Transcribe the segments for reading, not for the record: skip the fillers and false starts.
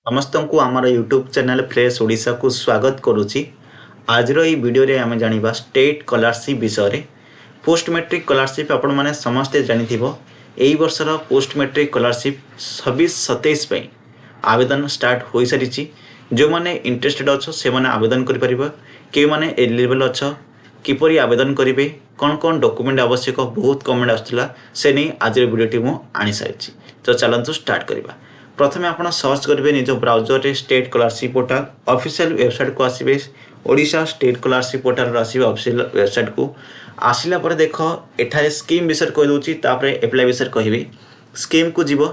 समस्त को आम यूट्यूब चैनल फ्रेश ओडिशा को स्वागत करुच्ची। आज वीडियो रे आम जानिबा स्टेट स्कॉलरशिप विषय रे। पोस्ट मैट्रिक स्कॉलरशिप आपण माने समस्ते जानिथिबो। एई वर्षर पोस्ट मैट्रिक स्कॉलरशिप 26-27 पई आवेदन स्टार्ट हो सारी। जो माने इंटरेस्टेड अच्छो से माने आवेदन करि परिबो। के माने एलिजिबल अच्छो किपरि आवेदन करिवे, कौन कौन डॉक्यूमेंट आवश्यक, बहुत कमेंट आसला से नहीं आज वीडियो मु आनी सारी। तो चलतु स्टार्ट करवा। प्रथमे आपण सर्च करेंगे निज ब्राउजर रे state scholarship portal official website को आसवे। ओडिशा स्टेट स्कॉलरशिप पोर्टल आसवे ऑफिशियल वेबसाइट को। आसिला पर देख एठारे स्कीम विषय कहि दोची, तापरे एप्लाई विषय कहबी। स्कीम को जीव,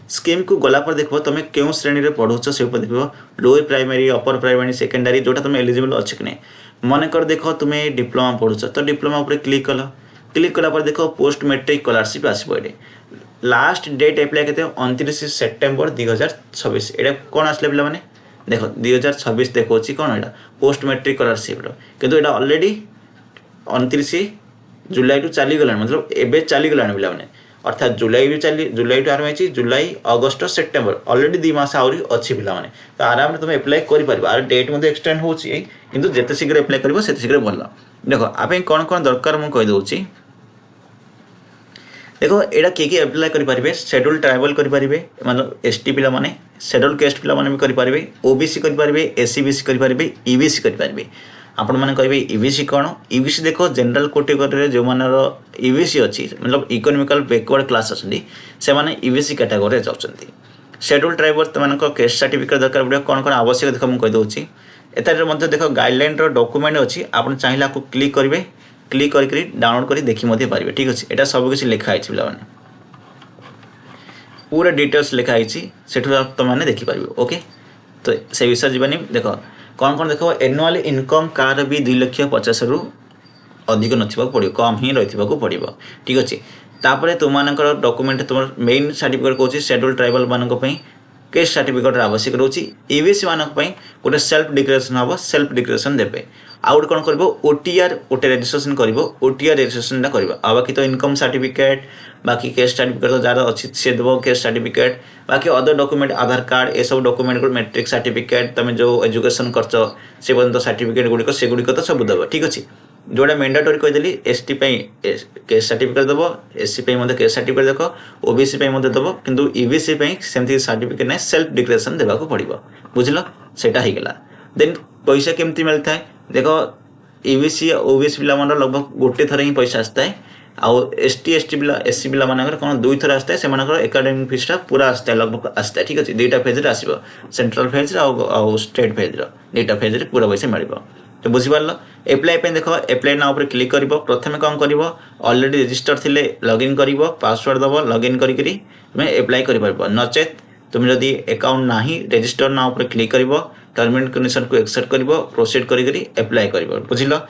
स्कीम को गला पर देखो तुम क्यों श्रेणी रे पढ़ुछ से ऊपर देखो lower primary, upper primary, secondary जोटा तुम एलिजिबल अच्छे कि नहीं। मनकर देख तुम डिप्लोमा पढ़ुछ तो डिप्लोमा उपर क्लिक कला पर देखो पोस्ट मैट्रिक स्कॉलरशिप आसबो। एडे लास्ट डेट एप्लाई के 29 सेप्टेम्बर 2026। एटा कौन आसले पिला माने देख 2026 देखो कौन एटा पोस्ट मैट्रिक स्कॉलरशिप किंतु एटा ऑलरेडी 29 जुलाई टू चली गला, मतलब एबे चली गला पिला माने। अर्थात जुलाई भी चली, जुलाई टू आरंभ होइछि, जुलाई अगस्त सेप्टेम्बर ऑलरेडी 2 मास आउरी अछि पिला माने। तो आराम रे तुम एप्लाई करि परबा। आर डेट मध्ये एक्सटेंड होछि किंतु जेते शीघ्र एप्लाई करबो सेते शीघ्र भलो। देखो आपे कौन कौन दरकार मु कहि दोछि। देखो एटा किए एप्लाई करेंगे। शेड्यूल ट्राइबल करेंगे, मतलब एसटी पिला माने, शेड्यूल कास्ट पिला माने भी करेंगे, ओबीसी करेंगे, एससीबीसी करेंगे, ईबीसी करेंगे। आपण मैंने कहे ईबीसी कौन। ईबीसी देखो जनरल कैटेगरी जो मान ईबीसी अच्छी, मतलब इकोनॉमिकल बैकवर्ड क्लास अच्छी से माने ईबीसी कैटेगरी जाउछंती। शेड्यूल ट्राइबल तो कास्ट सर्टिफिकेट दरकार पड़े। कौन कौन आवश्यक देख मुझे कहीदे। एतारे देख गाइडलाइन डॉक्यूमेंट अच्छी, आप चाहिए आपको क्लिक करेंगे, क्लिक करी डाउनलोड करी देखी मध्य पारिबे। ठीक अच्छे, एटा सब किसी लिखाई पिला माने पूरा डिटेल्स लिखाई सेठू तुमने देखिपार। ओके, तो से विषय जीवानी। देख कौन कौन देख एनुअल इनकम कार भी 2,50,000 रु अधिक नथिबा पड़ो, कम ही रही पड़ो। ठीक अच्छे, तापर तुम डॉक्यूमेंट तुम मेन सर्टिफिकेट कौन शेड्यूल ट्राइबल मानी केस सर्टिफिकेट आवश्यक रोचे। ईबीसी मानक गोटे सेल्फ डिक्लेरेशन हम, सेल्फ डिक्लेरेशन देते। आउ कौन कर ओटीआर गोटे रेजिस्ट्रेशन कर, ओटीआर रेजिस्ट्रेशन कर। बाकी तो इनकम सर्टिफिकेट, बाकी केस सर्टिफिकेट तो जार अच्छी सी देव केस सर्टिफिकेट, बाकी अदर डॉक्यूमेंट आधार कार्ड ये सब डॉक्यूमेंट को मैट्रिक सर्टिफिकेट तुम जो एजुकेशन कर से पर्यटन सर्टिफिकेट गुड़िक से गुड़िक तो सब देव। ठीक अच्छे, जोड़ा मैंडेटरी कहीदेली एसटी केस सर्टिफिकेट देव, एससी केस सर्टिफिकेट देख, ओबीसी देव, किंतु ईबीसी सेमती सर्टिफिकेट ना सेल्फ डिक्लेरेशन देवाक पड़ो। बुझल, सेटा हो गला। देन पैसा केमती मिलता है देख, ईबीसी ओबीसी पिला लगभग गोटे थर ही पैसा आसता है। आउ एसटी एसटी पिला एससी पिला कौन 2 थर आसता है। से एकाडेमिक फीसटा पूरा आसता है, लगभग आसता है। ठीक अच्छे, 2टा फेज आसो, सेंट्रल फेज आउ स्टेट फेज 2टा फेज पूरा पैसा मिल। तो बुझिपार। एप्लाई देख एप्लाई ना उपर क्लिक कर। प्रथम कौन कर ऑलरेडी रजिस्टर थिले लॉगिन कर, पासवर्ड दब, लॉगिन करी तुम एप्लाई कर। नचेत तुम जदि अकाउंट ना रजिस्टर ना उपर क्लिक कर, टर्म एंड कंडीशन को एक्सेप्ट कर, प्रोसीड करी एप्लाई कर। बुझल,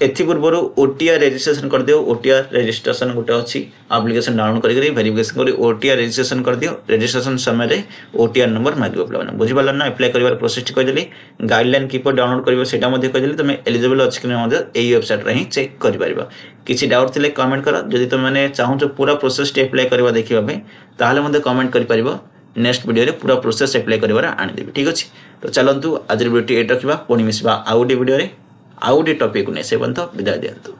एथि पूर्व ओटीआर रजिस्ट्रेशन कर दियो। ओटीआर रजिस्ट्रेशन गोटे अच्छी एप्लिकेशन डाउनलोड करी वेरिफिकेशन कर ओटीआर रजिस्ट्रेशन कर दियो। रजिस्ट्रेशन समय ओटीआर नंबर मांगो पे। बुझिपार ना, एप्लाई कर प्रोसेस कहदेली। गाइडलाइन किपर डाउनलोड कर कहदेली। तुम एलिजिबल अच्छी कि यही वेबसाइट रे ही चेक कर। किसी डाउट थे कमेंट कर। जदि तुमने चाहो पूरा प्रोसेस एप्लाई करवा देखा ताहले कमेंट कर। नेक्स्ट वीडियो रे पूरा प्रोसेस एप्लाई कर आनीदेवी। ठीक अच्छे, तो चलतु आज वीडियो ये रखा। पुणी मिसवा आउ गोटे वीडियो आउ गोटे टॉपिक को नहीं से विदाय दिंतु।